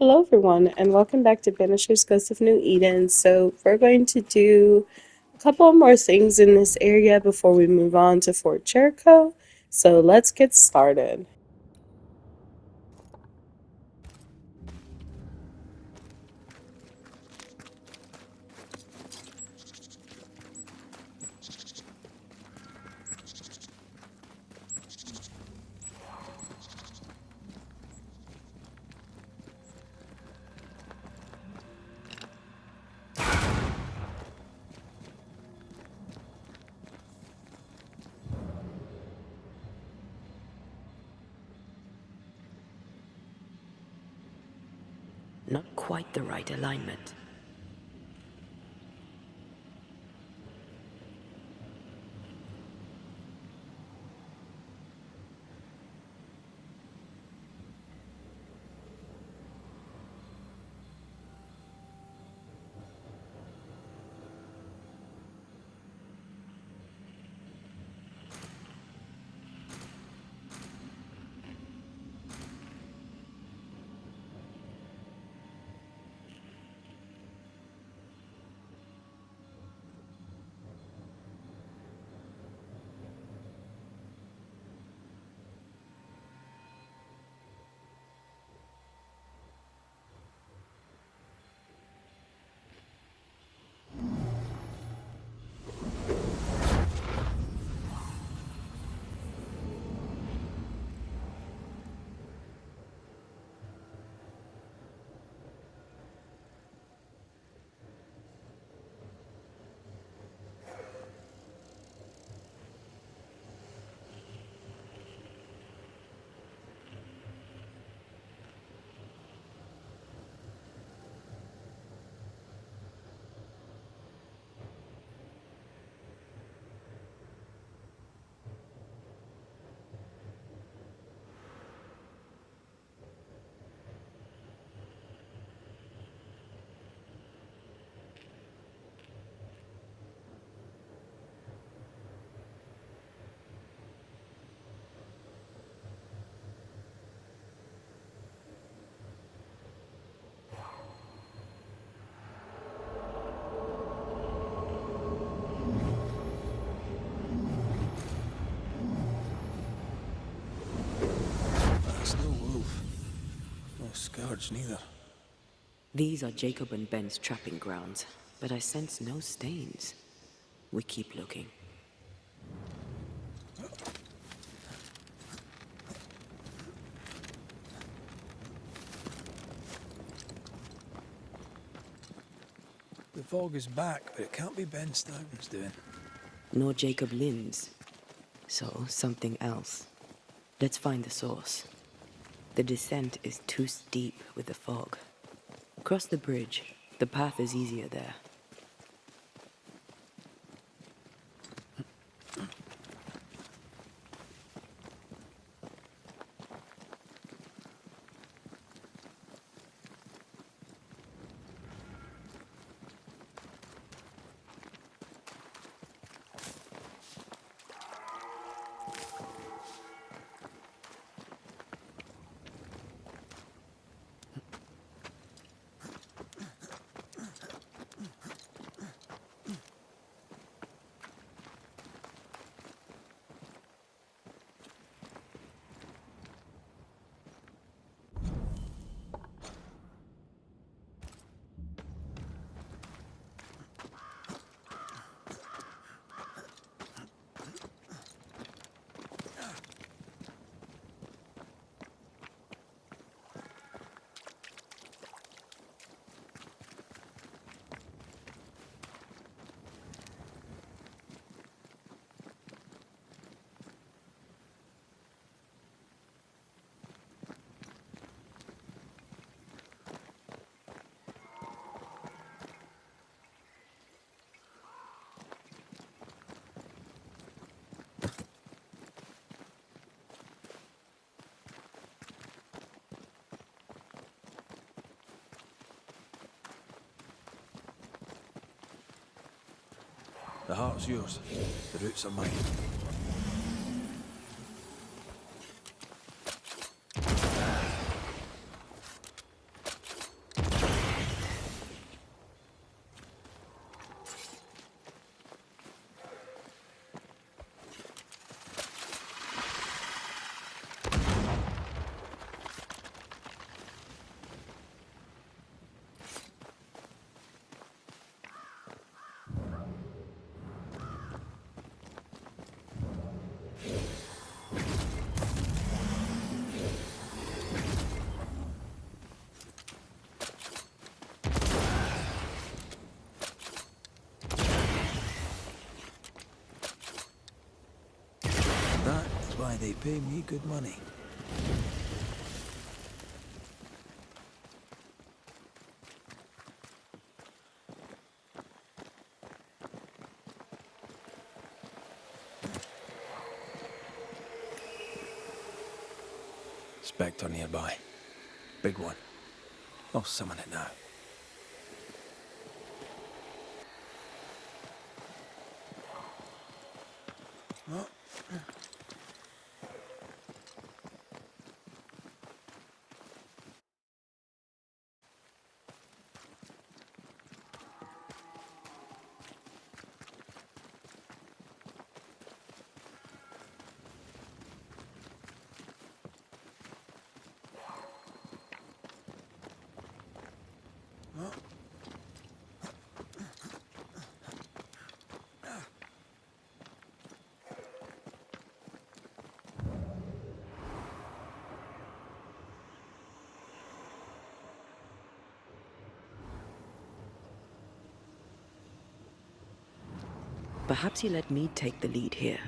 Hello, everyone, and welcome back to Banishers Ghost of New Eden. So, we're going to do a couple more things in this area before we move on to Fort Jericho. So, let's get started. Not quite the right alignment. That's no wolf. No scourge neither. These are Jacob and Ben's trapping grounds, but I sense no stains. We keep looking. The fog is back, but it can't be Ben Stoughton's doing. Nor Jacob Lynn's. So, something else. Let's find the source. The descent is too steep with the fog. Cross the bridge. The path is easier there. The heart's yours. The roots are mine. why they pay me good money. Spectre nearby. Big one. I'll summon it now. Perhaps you let me take the lead here.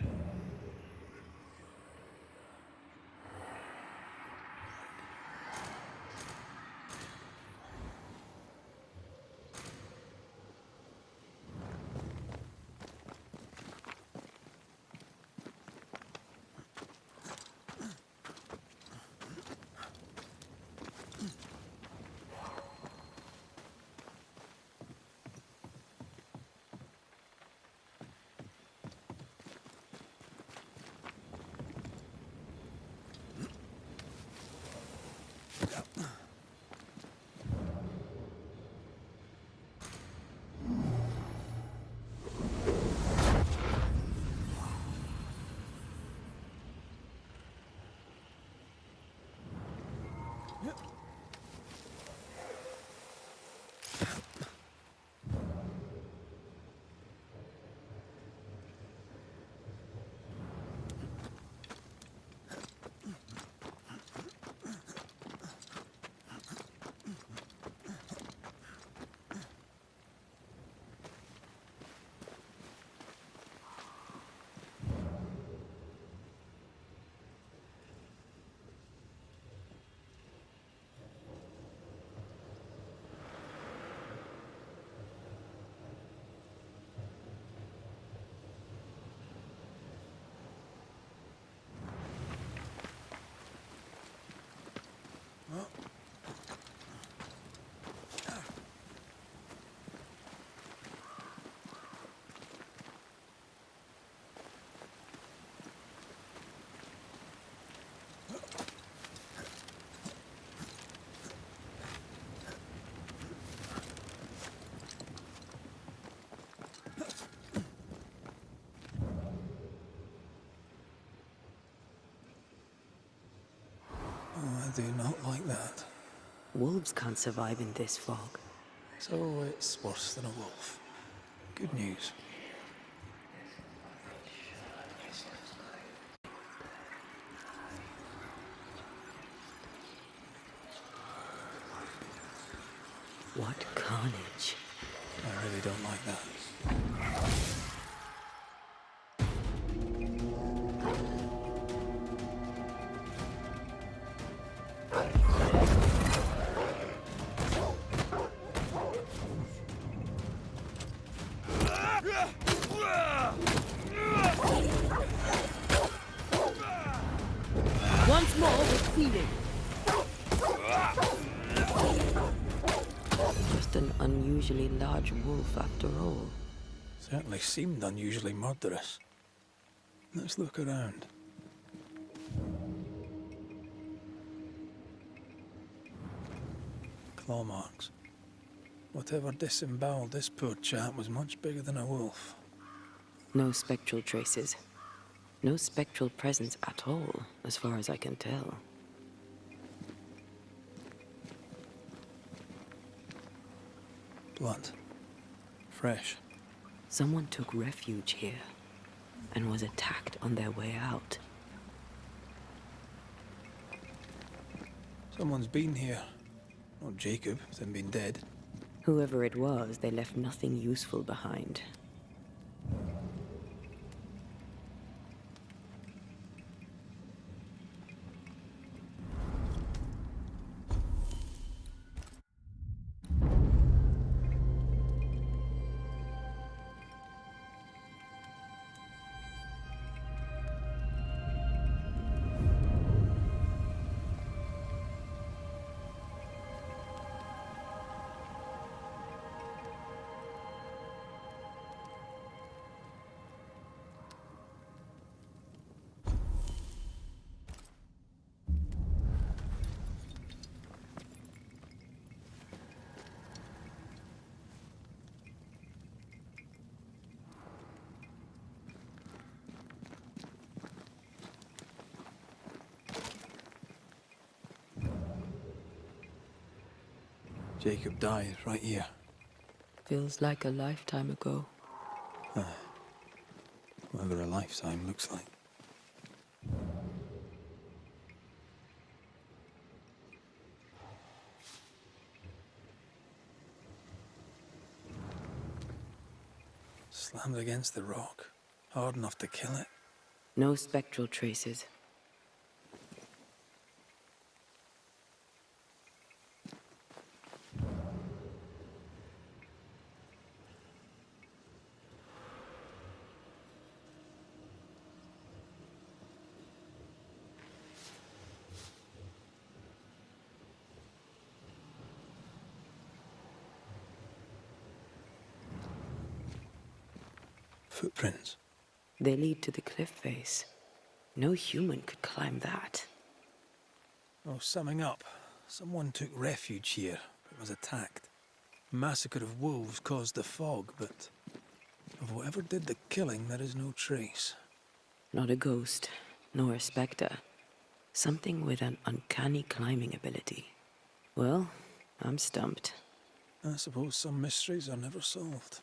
Oh, I do not like that. Wolves can't survive in this fog. So it's worse than a wolf. Good news. What carnage. I really don't like that. Once more with feeling. Just an unusually large wolf after all. Certainly seemed unusually murderous. Let's look around. Claw marks. Whatever disemboweled this poor chap was much bigger than a wolf. No spectral traces. No spectral presence at all, as far as I can tell. Blood. Fresh. Someone took refuge here and was attacked on their way out. Someone's been here. Not Jacob, with him being dead. Whoever it was, they left nothing useful behind. Jacob died right here. Feels like a lifetime ago. Whatever a lifetime looks like. Slammed against the rock. Hard enough to kill it. No spectral traces. Footprints. They lead to the cliff face. No human could climb that. Oh, summing up. Someone took refuge here, but was attacked. Massacre of wolves caused the fog, but of whatever did the killing, there is no trace. Not a ghost, nor a specter. Something with an uncanny climbing ability. Well, I'm stumped. I suppose some mysteries are never solved.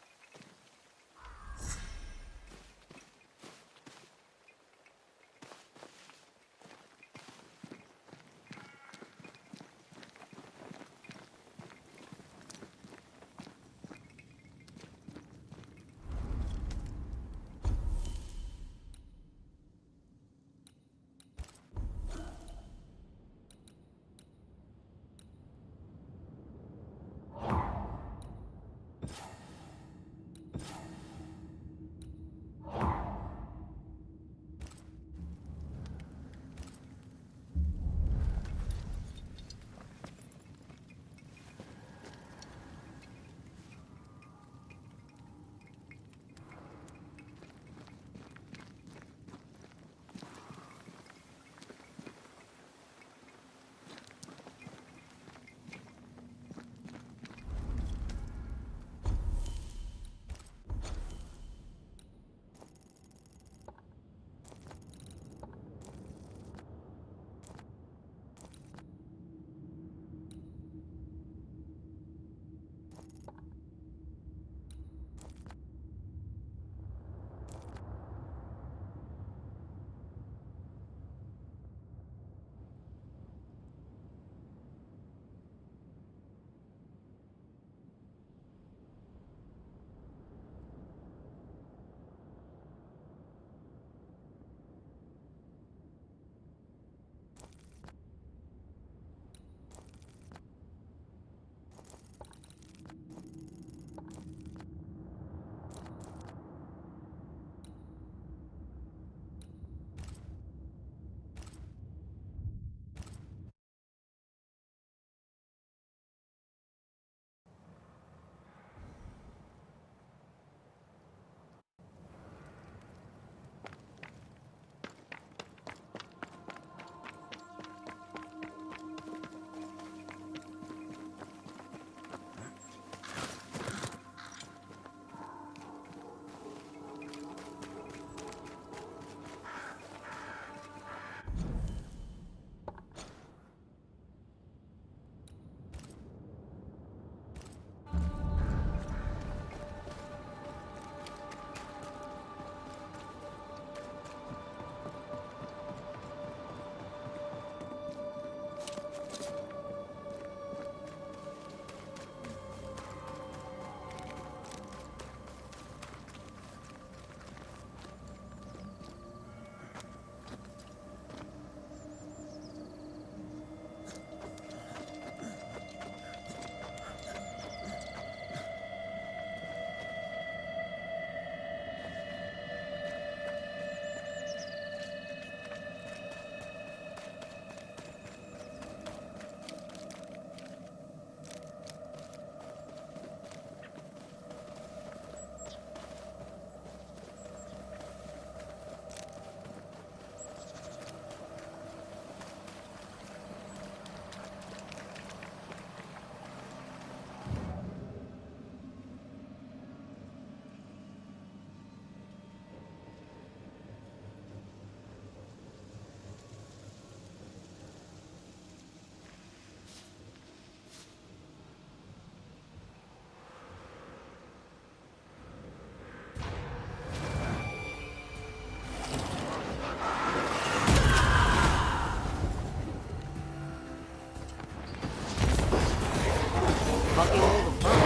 fucking all the fun.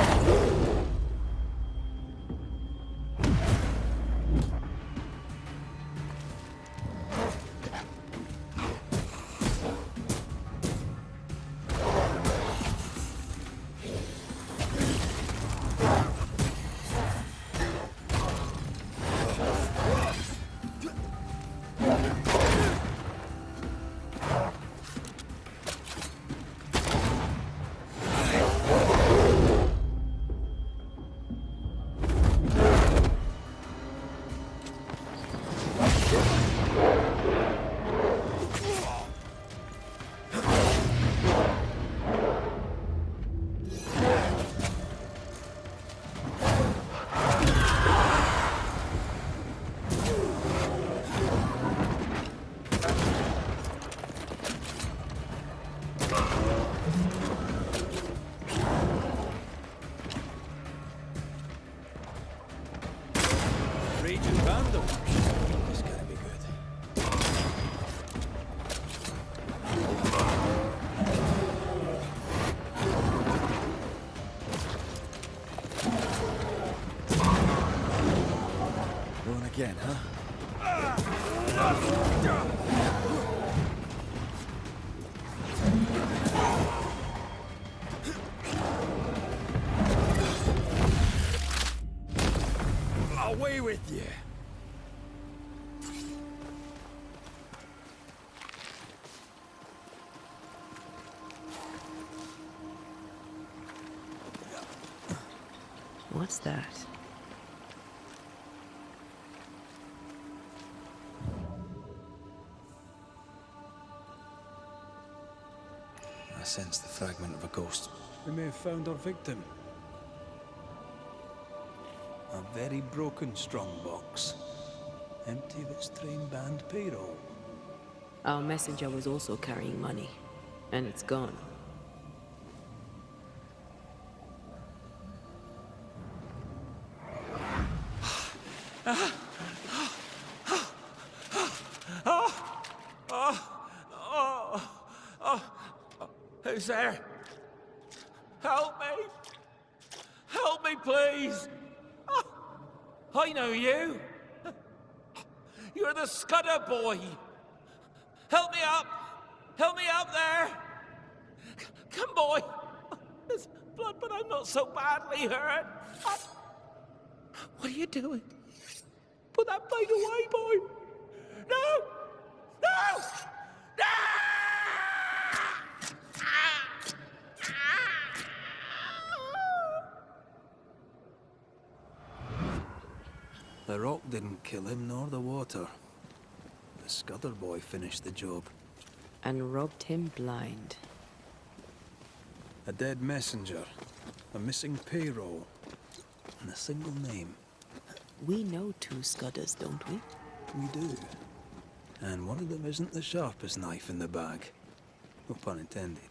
Raging Vandal. This gotta be good. Going again, huh? Away with you! What's that? I sense the fragment of a ghost. We may have found our victim. A very broken strongbox. Empty of its train band payroll. Our messenger was also carrying money, and it's gone. Who's there? Help me! Help me, please! I know you! You're the Scudder boy! Help me up! Help me up there! Come, boy! There's blood, but I'm not so badly hurt. What are you doing? Put that blade away, boy! No! No! No! The rock didn't kill him, nor the water. The Scudder boy finished the job. And robbed him blind. A dead messenger, a missing payroll, and a single name. We know two Scudders, don't we? We do. And one of them isn't the sharpest knife in the bag. No pun intended.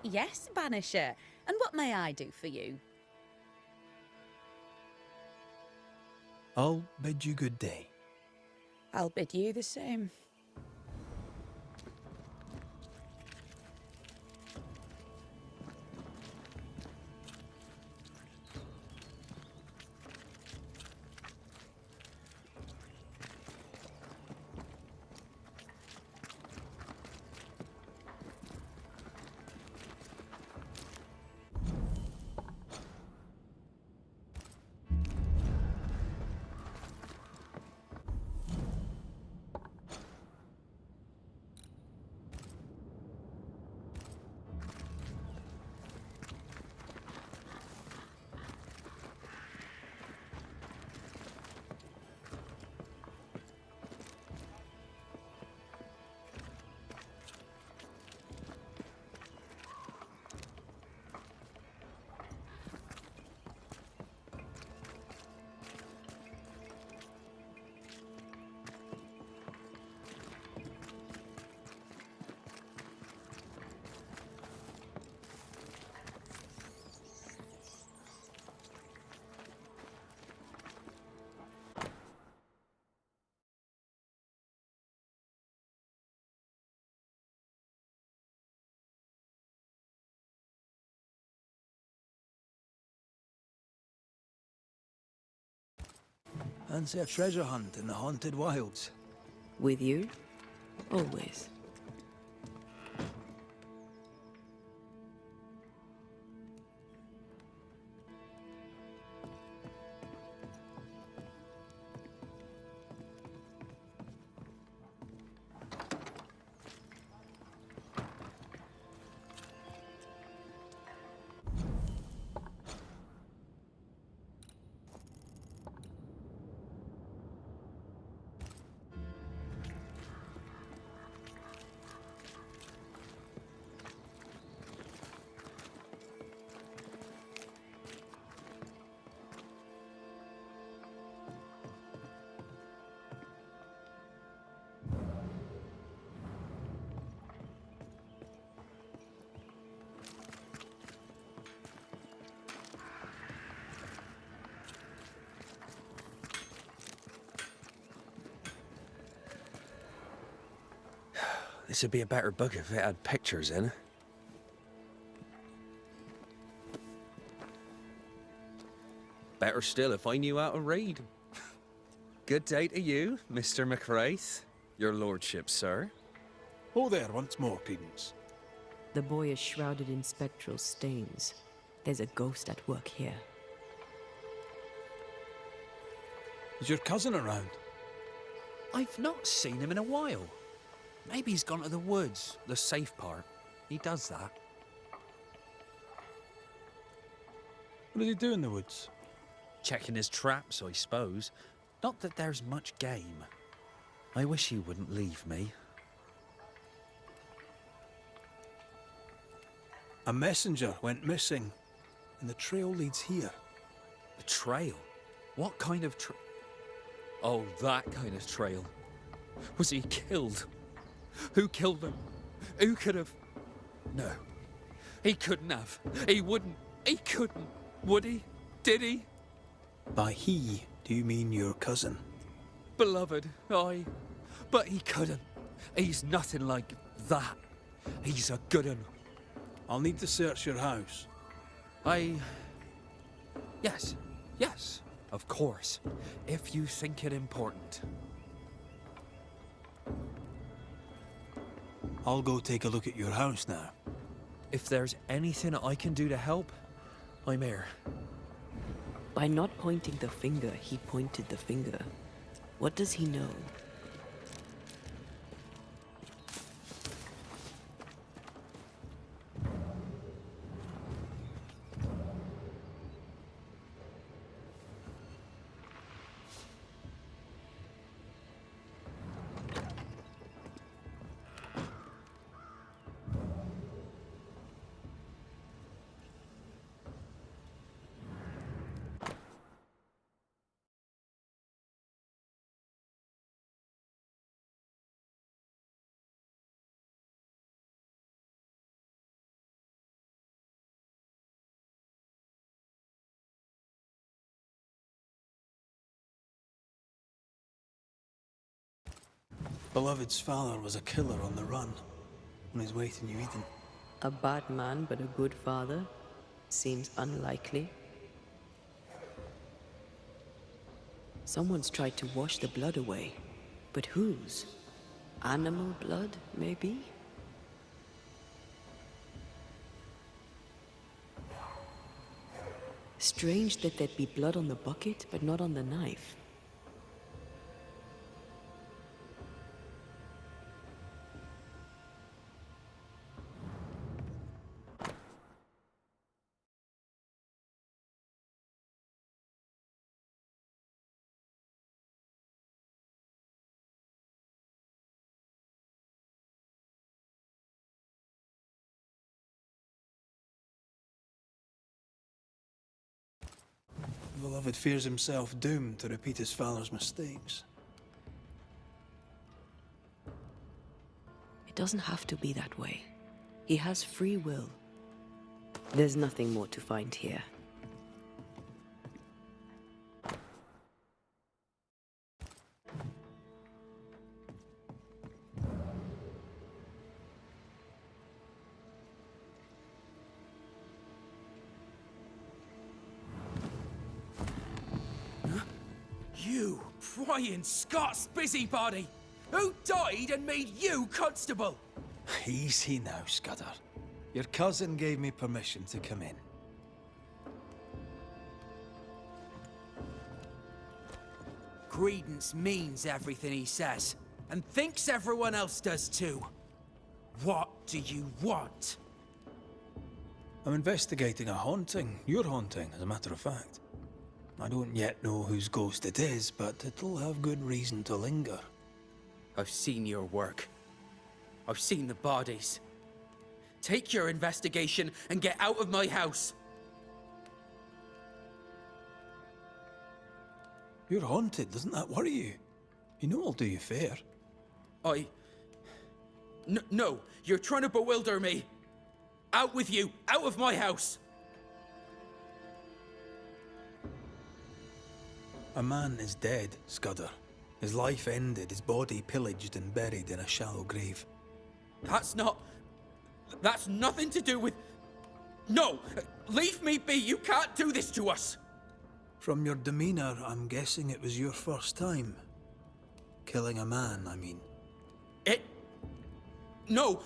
Yes, Banisher. And what may I do for you? I'll bid you good day. I'll bid you the same. Fancy a treasure hunt in the haunted wilds. With you? Always. This would be a better book if it had pictures in. Better still if I knew how to read. Good day to you, Mr. McRaith. Your lordship, sir. Oh there once more, Prudence. The boy is shrouded in spectral stains. There's a ghost at work here. Is your cousin around? I've not seen him in a while. Maybe he's gone to the woods, the safe part. He does that. What does he do in the woods? Checking his traps, I suppose. Not that there's much game. I wish he wouldn't leave me. A messenger went missing, and the trail leads here. A trail? What kind of Oh, that kind of trail. Was he killed? Who killed him? Who could have? No. He couldn't have. He wouldn't. He couldn't. Would he? Did he? By he, do you mean your cousin? Beloved, aye. But he couldn't. He's nothing like that. He's a good un. I'll need to search your house. Yes, of course. If you think it important. I'll go take a look at your house now. If there's anything I can do to help, I'm here. By not pointing the finger, he pointed the finger. What does he know? Beloved's father was a killer on the run, on his way to New Eden. A bad man, but a good father? Seems unlikely. Someone's tried to wash the blood away. But whose? Animal blood, maybe? Strange that there'd be blood on the bucket, but not on the knife. Beloved fears himself doomed to repeat his father's mistakes. It doesn't have to be that way. He has free will. There's nothing more to find here. You prying Scots busybody! Who died and made you constable? Easy now, Scudder. Your cousin gave me permission to come in. Credence means everything he says, and thinks everyone else does too. What do you want? I'm investigating a haunting. Your haunting, as a matter of fact. I don't yet know whose ghost it is, but it'll have good reason to linger. I've seen your work. I've seen the bodies. Take your investigation and get out of my house. You're haunted, doesn't that worry you? You know I'll do you fair. No, you're trying to bewilder me. Out with you, out of my house. A man is dead, Scudder. His life ended, his body pillaged and buried in a shallow grave. That's nothing to do with... No! Leave me be! You can't do this to us! From your demeanor, I'm guessing it was your first time. Killing a man, I mean. No!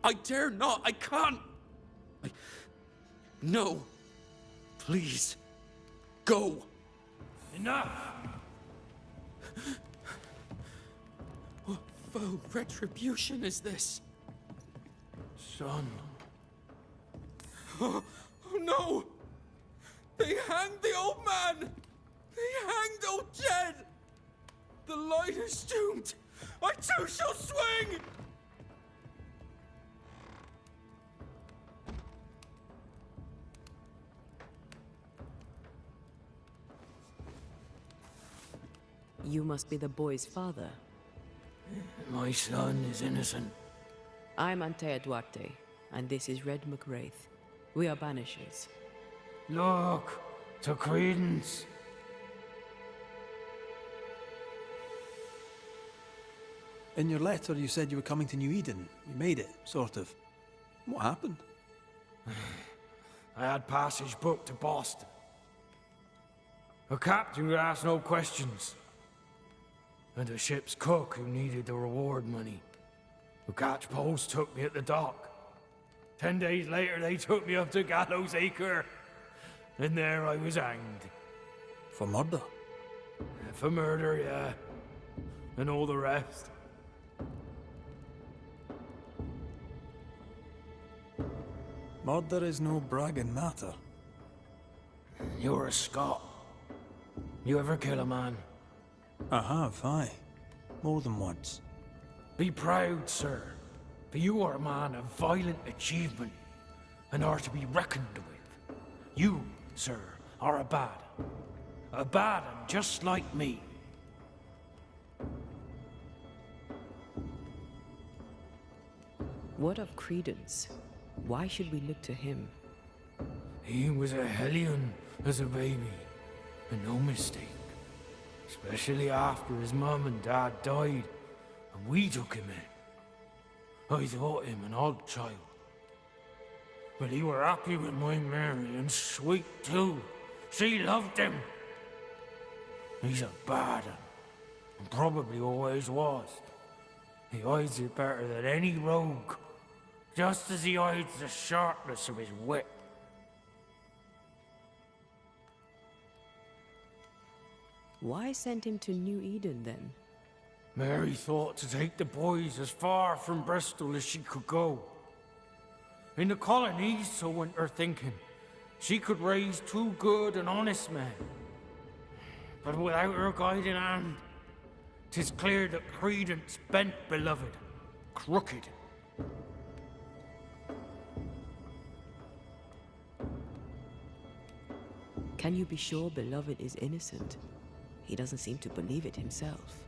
I dare not! I can't! No! Please! Go! Enough! What foul retribution is this? Son. Oh no! They hanged the old man! They hanged old Jed! The line is doomed! I too shall swing! You must be the boy's father. My son is innocent. I'm Antea Duarte, and this is Red McWraith. We are Banishers. Look, to Credence. In your letter, you said you were coming to New Eden. You made it, sort of. What happened? I had passage booked to Boston. A captain who asked no questions. And a ship's cook who needed the reward money. The catch post took me at the dock. 10 days later, they took me up to Gallows Acre. And there I was hanged. For murder? For murder, yeah. And all the rest. Murder is no bragging matter. You're a Scot. You ever kill a man? I have, aye. More than once. Be proud, sir, for you are a man of violent achievement, and are to be reckoned with. You, sir, are a bad un, just like me. What of Credence? Why should we look to him? He was a hellion as a baby, and no mistake. Especially after his mum and dad died, and we took him in. I thought him an odd child. But he were happy with my Mary, and sweet too. She loved him. He's a bad un, and probably always was. He hides it better than any rogue, just as he hides the sharpness of his wit. Why send him to New Eden then? Mary thought to take the boys as far from Bristol as she could go. In the colonies, so went her thinking, she could raise two good and honest men. But without her guiding hand, 'tis clear that Credence bent beloved, crooked. Can you be sure Beloved is innocent? He doesn't seem to believe it himself.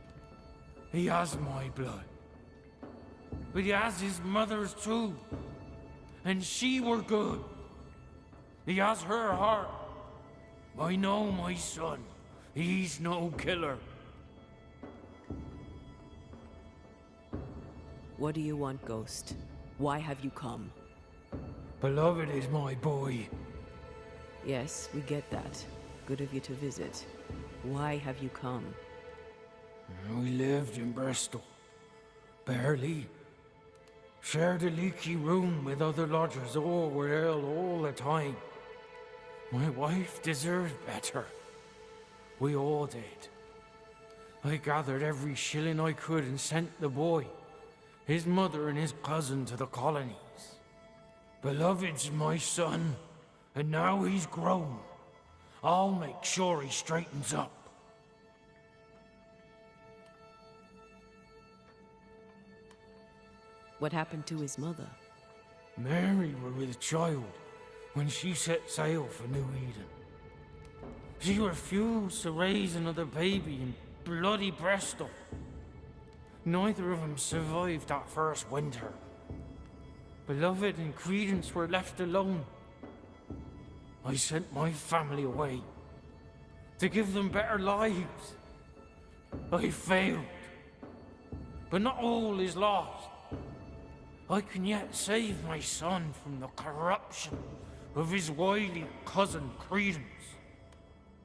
He has my blood. But he has his mother's too. And she were good. He has her heart. I know my son. He's no killer. What do you want, Ghost? Why have you come? Beloved is my boy. Yes, we get that. Good of you to visit. Why have you come? We lived in Bristol. Barely. Shared a leaky room with other lodgers. All were ill all the time. My wife deserved better. We all did. I gathered every shilling I could and sent the boy, his mother and his cousin to the colonies. Beloved's my son, and now he's grown. I'll make sure he straightens up. What happened to his mother? Mary were with child when she set sail for New Eden. She refused to raise another baby in bloody Bristol. Neither of them survived that first winter. Beloved and Credence were left alone. I sent my family away to give them better lives. I failed. But not all is lost. I can yet save my son from the corruption of his wily cousin Credence.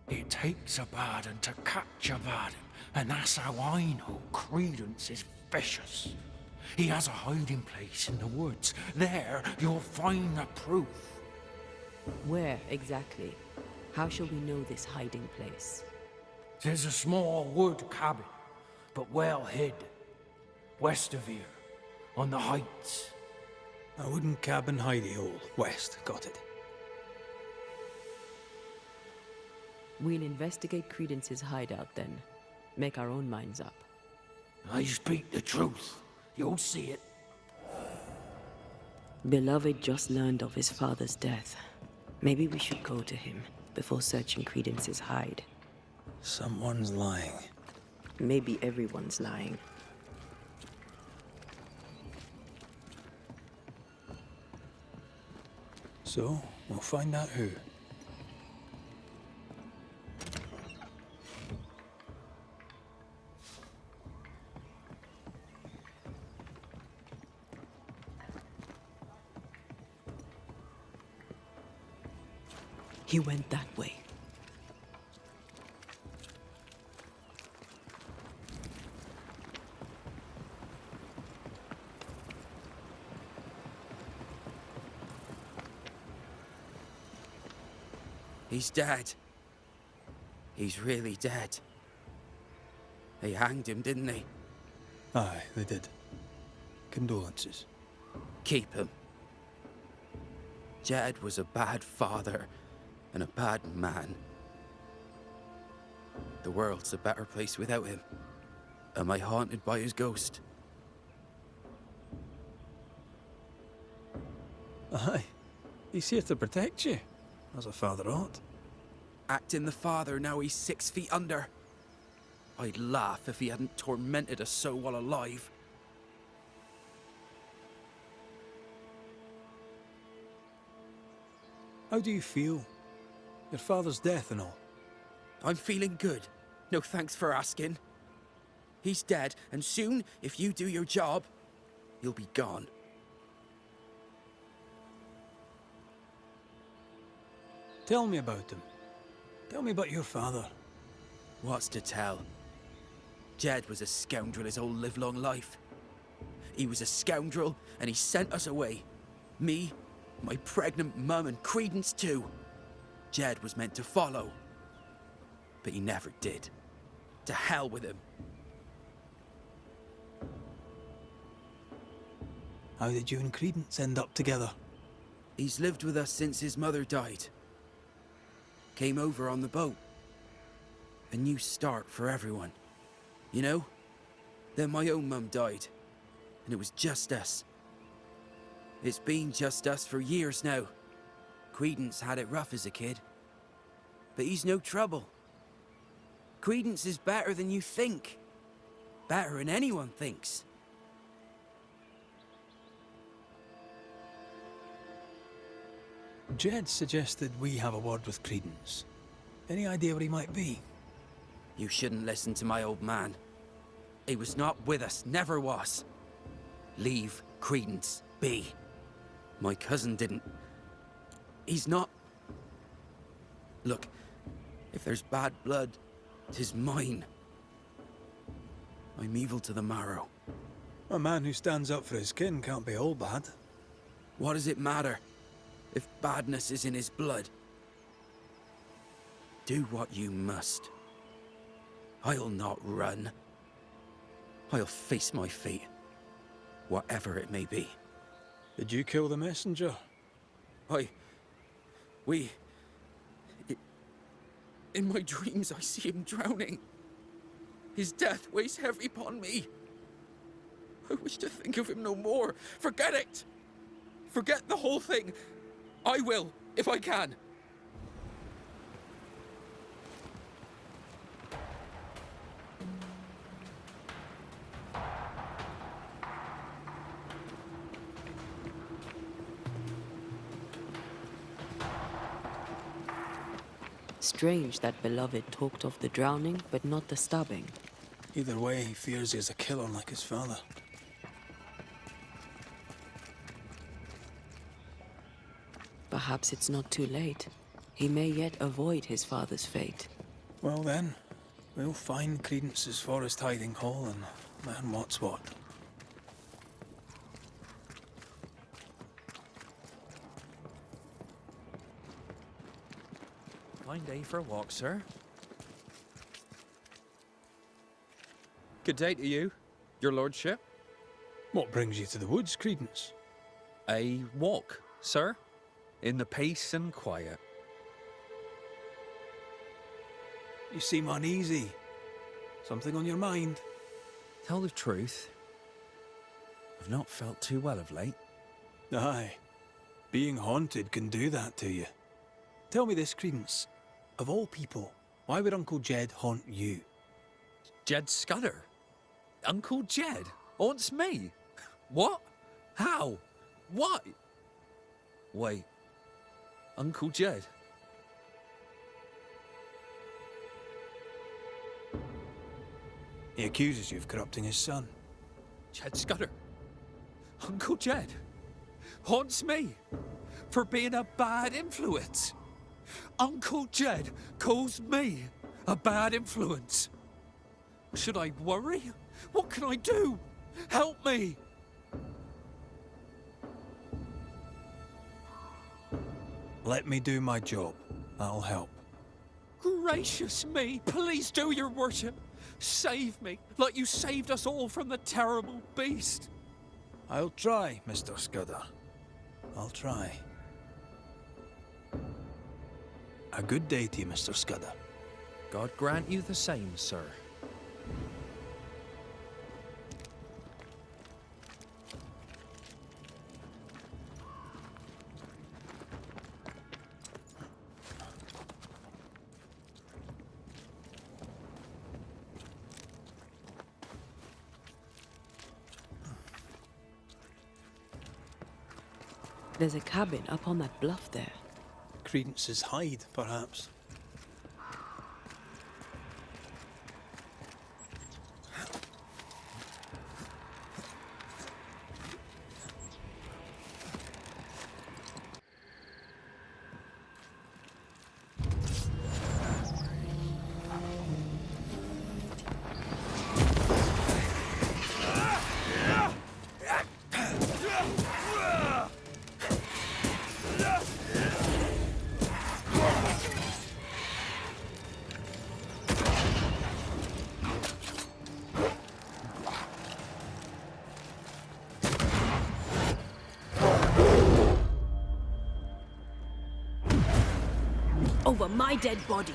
It takes a bad un to catch a bad un, and that's how I know Credence is vicious. He has a hiding place in the woods. There you'll find the proof. Where exactly? How shall we know this hiding place? There's a small wood cabin, but well hid, west of here, on the heights. A wooden cabin hidey hole, west, got it. We'll investigate Credence's hideout then. Make our own minds up. I speak the truth. You'll see it. Beloved just learned of his father's death. Maybe we should go to him before searching Credence's hide. Someone's lying. Maybe everyone's lying. So, we'll find out who. He went that way. He's dead. He's really dead. They hanged him, didn't they? Aye, they did. Condolences. Keep him. Jed was a bad father and a bad man. The world's a better place without him. Am I haunted by his ghost? Aye. He's here to protect you, as a father ought. Acting the father, now he's 6 feet under. I'd laugh if he hadn't tormented us so while alive. How do you feel? Your father's death and all. I'm feeling good. No thanks for asking. He's dead, and soon, if you do your job, he'll be gone. Tell me about him. Tell me about your father. What's to tell? Jed was a scoundrel his whole livelong life. He was a scoundrel, and he sent us away. Me, my pregnant mum, and Credence too. Jed was meant to follow. But he never did. To hell with him. How did you and Credence end up together? He's lived with us since his mother died. Came over on the boat. A new start for everyone. You know? Then my own mum died. And it was just us. It's been just us for years now. Credence had it rough as a kid. But he's no trouble. Credence is better than you think. Better than anyone thinks. Jed suggested we have a word with Credence. Any idea where he might be? You shouldn't listen to my old man. He was not with us, never was. Leave Credence be. My cousin didn't. He's not. Look, if there's bad blood, 'tis mine. I'm evil to the marrow. A man who stands up for his kin can't be all bad. What does it matter if badness is in his blood? Do what you must. I'll not run. I'll face my fate, whatever it may be. Did you kill the messenger? In my dreams I see him drowning. His death weighs heavy upon me. I wish to think of him no more. Forget it! Forget the whole thing. I will, if I can. Strange that beloved talked of the drowning, but not the stabbing. Either way, he fears he is a killer like his father. Perhaps it's not too late. He may yet avoid his father's fate. Well then, we'll find Credence's forest hiding hole and learn what's what. Fine day for a walk, sir. Good day to you, your lordship. What brings you to the woods, Credence? A walk, sir, in the peace and quiet. You seem uneasy. Something on your mind? Tell the truth, I've not felt too well of late. Aye. Being haunted can do that to you. Tell me this, Credence. Of all people, why would Uncle Jed haunt you? Jed Scudder? Uncle Jed haunts me? What? How? Why? Wait, Uncle Jed? He accuses you of corrupting his son. Jed Scudder? Uncle Jed haunts me for being a bad influence. Uncle Jed calls me a bad influence. Should I worry? What can I do? Help me! Let me do my job. That'll help. Gracious me, please do, your worship. Save me, like you saved us all from the terrible beast. I'll try, Mr. Scudder. I'll try. A good day to you, Mr. Scudder. God grant you the same, sir. There's a cabin up on that bluff there. Credence's hide, perhaps. over my dead body.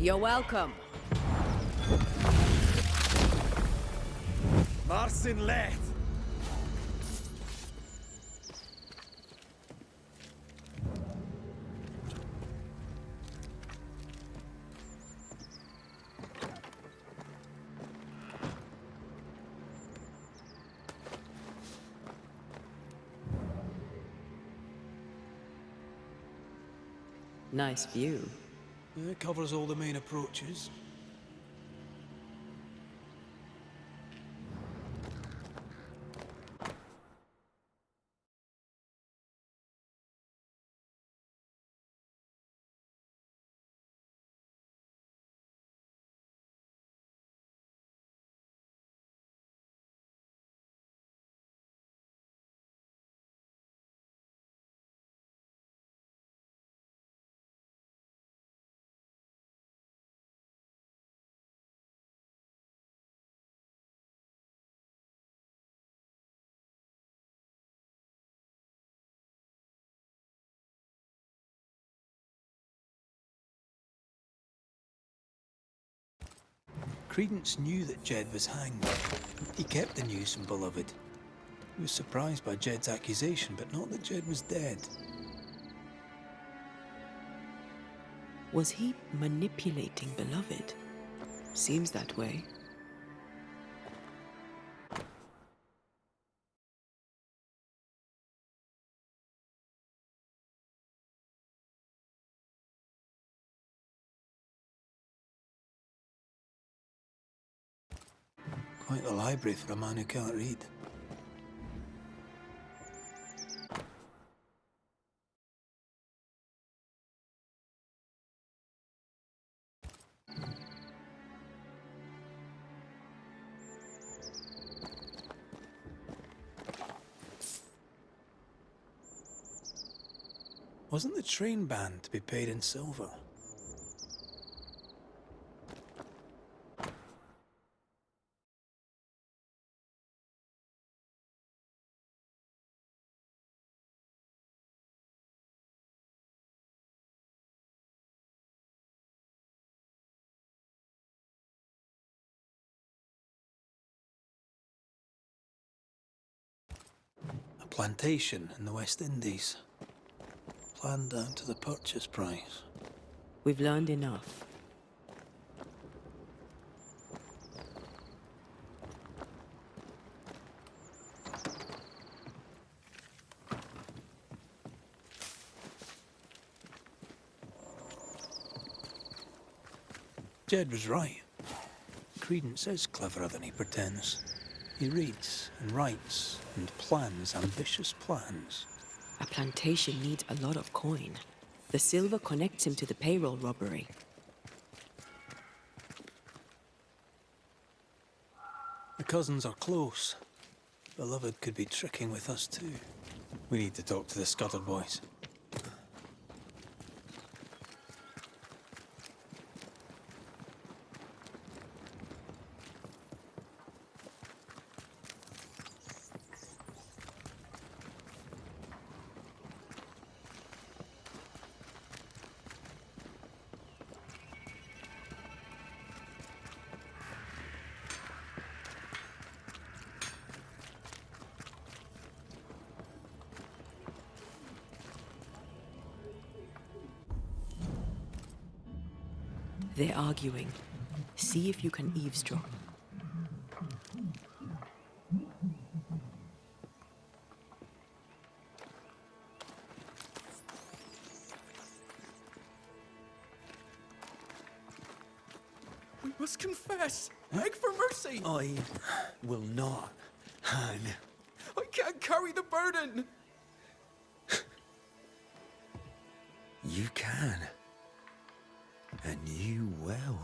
You're welcome. Marcin Let! Nice view. It covers all the main approaches. Credence knew that Jed was hanged. He kept the news from Beloved. He was surprised by Jed's accusation, but not that Jed was dead. Was he manipulating Beloved? Seems that way. Quite the library for a man who can't read. Wasn't the train band to be paid in silver? A plantation in the West Indies. Planned down to the purchase price. We've learned enough. Jed was right. Credence is cleverer than he pretends. He reads and writes and plans ambitious plans. A plantation needs a lot of coin. The silver connects him to the payroll robbery. The cousins are close. Beloved could be tricking with us too. We need to talk to the Scudder boys. They're arguing. See if you can eavesdrop. We must confess. Beg for mercy. I will not hang. I can't carry the burden. can. And you will.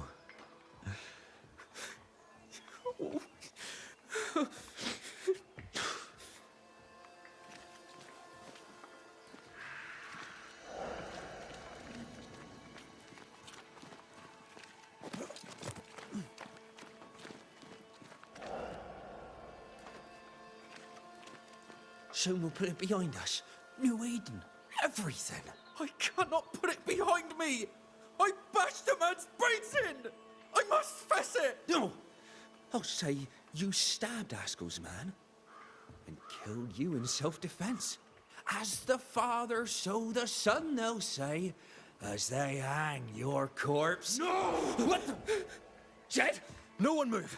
Soon we'll put it behind us. New Eden, everything. I cannot put it behind me. I bashed a man's brains in. I must fess it. No! I'll say you stabbed Askell's man and killed you in self-defense. As the Father, so the Son, they'll say, as they hang your corpse. No! What the? Jed? No one move,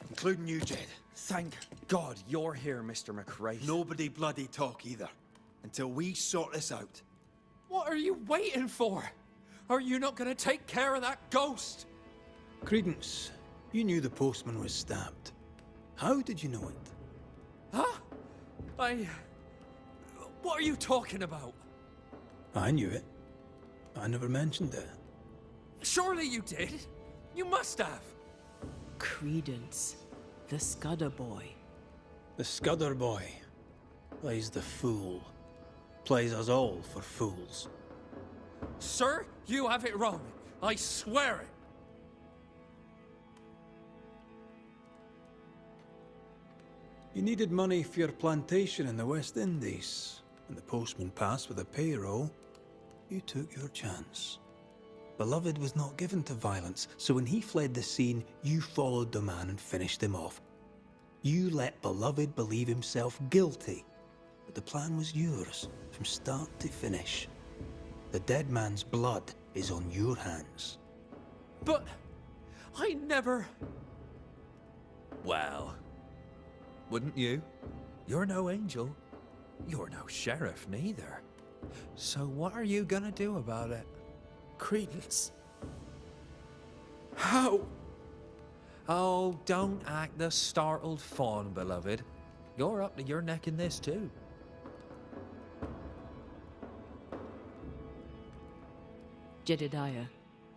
including you, Jed. Thank God you're here, Mr. McRae. Nobody bloody talk either, until we sort this out. What are you waiting for? Are you not going to take care of that ghost? Credence, you knew the postman was stabbed. How did you know it? Huh? What are you talking about? I knew it. I never mentioned it. Surely you did. You must have. Credence, the Scudder boy. The Scudder boy plays the fool. Plays us all for fools. Sir, you have it wrong. I swear it. You needed money for your plantation in the West Indies. When the postman passed with a payroll, you took your chance. Beloved was not given to violence, so when he fled the scene, you followed the man and finished him off. You let Beloved believe himself guilty, but the plan was yours from start to finish. The dead man's blood is on your hands. But I never... Well, wouldn't you? You're no angel. You're no sheriff neither. So what are you gonna do about it? Credence. How? Oh, don't act the startled fawn, beloved. You're up to your neck in this too. Jedediah,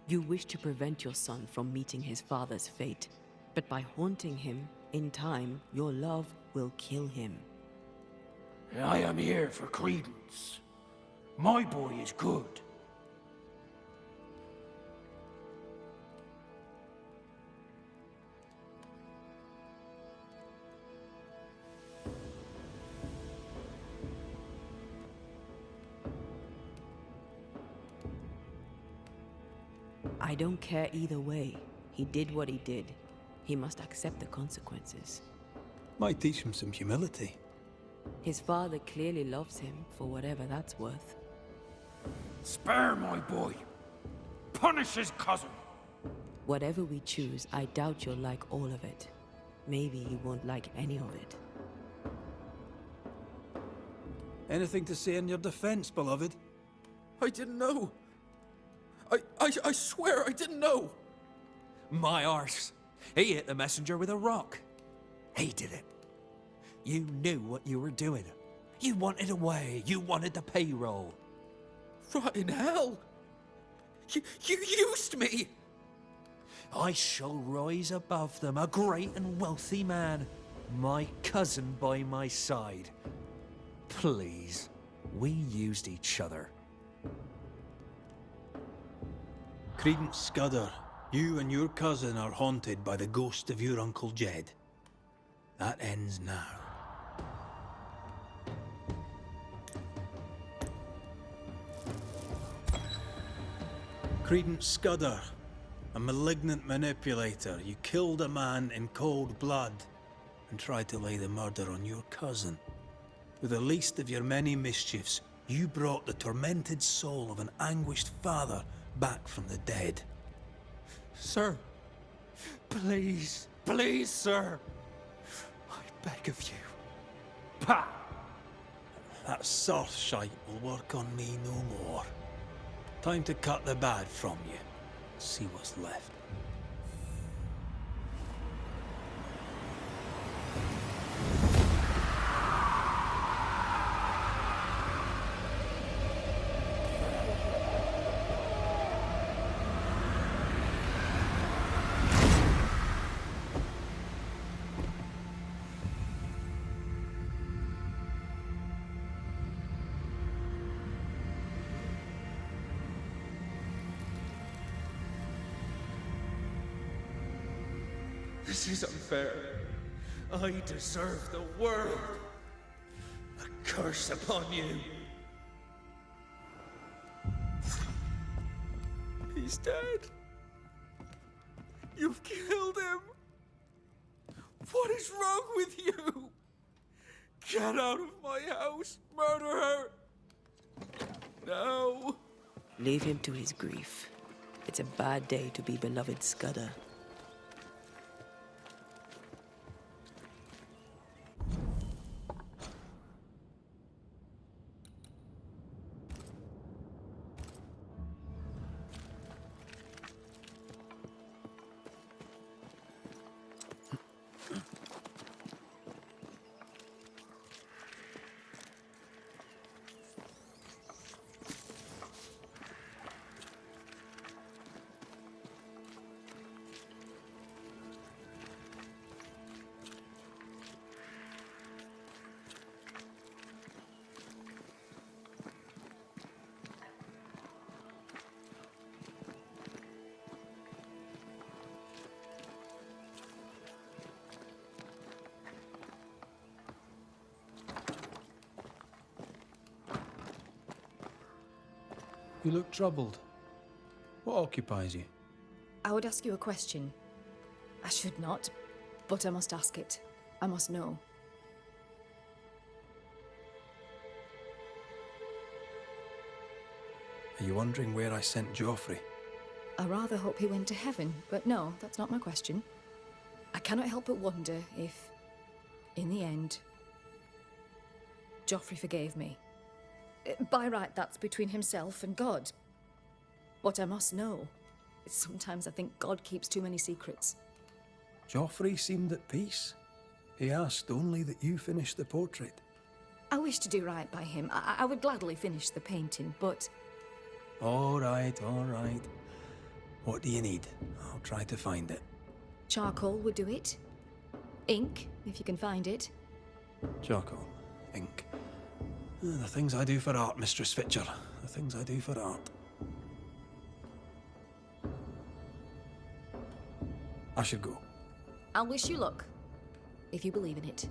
you wish to prevent your son from meeting his father's fate, but by haunting him, in time, your love will kill him. I am here for Credence. My boy is good. I don't care either way. He did what he did. He must accept the consequences. Might teach him some humility. His father clearly loves him for whatever that's worth. Spare my boy. Punish his cousin. Whatever we choose, I doubt you'll like all of it. Maybe you won't like any of it. Anything to say in your defense, Beloved? I didn't know. I swear I didn't know. My arse. He hit the messenger with a rock. He did it. You knew what you were doing. You wanted away. You wanted the payroll. Right in hell. You used me. I shall rise above them, a great and wealthy man. My cousin by my side. Please, we used each other. Credence Scudder, you and your cousin are haunted by the ghost of your Uncle Jed. That ends now. Credence Scudder, a malignant manipulator, you killed a man in cold blood and tried to lay the murder on your cousin. With the least of your many mischiefs, you brought the tormented soul of an anguished father back from the dead. Sir, please, please, sir. I beg of you. Pah! That soft shite will work on me no more. Time to cut the bad from you. See what's left. This is unfair. I deserve the world. A curse upon you. He's dead. You've killed him. What is wrong with you? Get out of my house, murderer! No! Leave him to his grief. It's a bad day to be beloved Scudder. You look troubled. What occupies you? I would ask you a question. I should not, but I must ask it. I must know. Are you wondering where I sent Joffrey? I rather hope he went to heaven, but no, that's not my question. I cannot help but wonder if, in the end, Joffrey forgave me. By right, that's between himself and God. What I must know is sometimes I think God keeps too many secrets. Joffrey seemed at peace. He asked only that you finish the portrait. I wish to do right by him. I would gladly finish the painting, but... All right, all right. What do you need? I'll try to find it. Charcoal would do it. Ink, if you can find it. Charcoal, ink. The things I do for art, Mistress Fitcher. The things I do for art. I should go. I'll wish you luck, if you believe in it.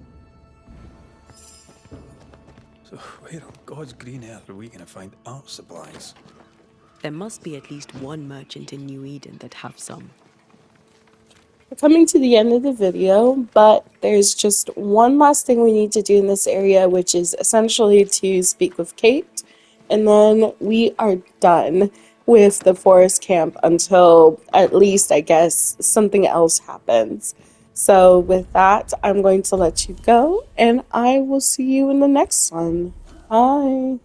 So where on God's green earth are we going to find art supplies? There must be at least one merchant in New Eden that have some. We're coming to the end of the video, but there's just one last thing we need to do in this area, which is essentially to speak with Kate, and then we are done with the forest camp until at least, I guess, something else happens. So with that, I'm going to let you go, and I will see you in the next one. Bye.